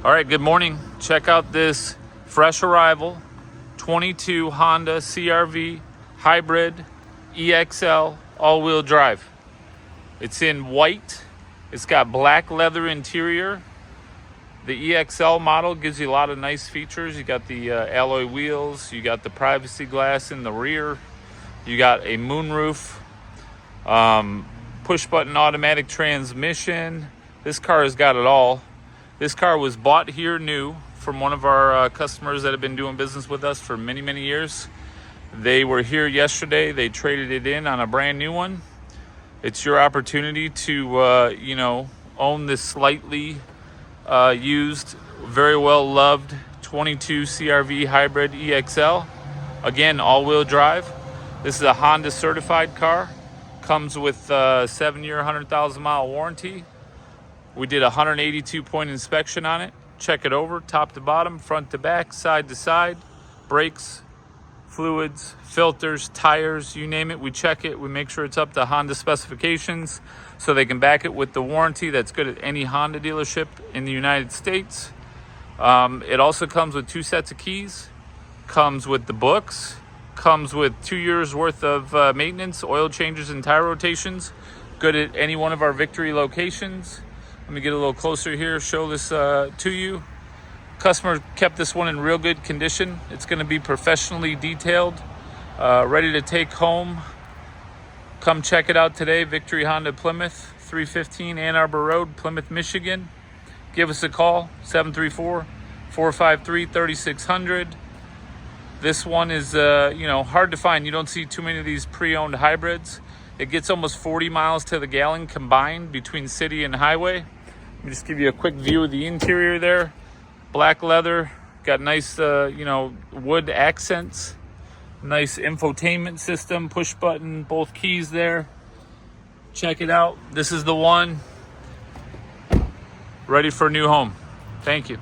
All right, good morning. Check out this fresh arrival 22 Honda CRV Hybrid EX-L all-wheel drive. It's in white. It's got black leather interior. The EX-L model gives you a lot of nice features. You got the alloy wheels. You got the privacy glass in the rear. You got a moonroof, push-button automatic transmission. This car has got it all. This car was bought here new from one of our customers that have been doing business with us for many, many years. They were here yesterday. They traded it in on a brand new one. It's your opportunity to, own this slightly used, very well loved 22 CRV Hybrid EX-L. Again, all-wheel drive. This is a Honda certified car. Comes with a 7-year, 100,000-mile warranty. We did a 182-point inspection on it. Check it over, top to bottom, front to back, side to side, brakes, fluids, filters, tires, you name it. We check it. We make sure it's up to Honda specifications so they can back it with the warranty that's good at any Honda dealership in the United States. It also comes with 2 sets of keys, comes with the books, comes with 2 years worth of maintenance, oil changes and tire rotations, good at any one of our Victory locations. Let me get a little closer here, show this to you. Customer kept this one in real good condition. It's going to be professionally detailed, ready to take home. Come check it out today. Victory Honda of Plymouth, 315 Ann Arbor Road, Plymouth, Michigan. Give us a call, 734-453-3600. This one is hard to find. You don't see too many of these pre-owned hybrids. It gets almost 40 miles to the gallon combined between city and highway. Let me just give you a quick view of the interior there. Black leather, got nice, wood accents. Nice infotainment system, push button, both keys there. Check it out. This is the one. Ready for a new home. Thank you.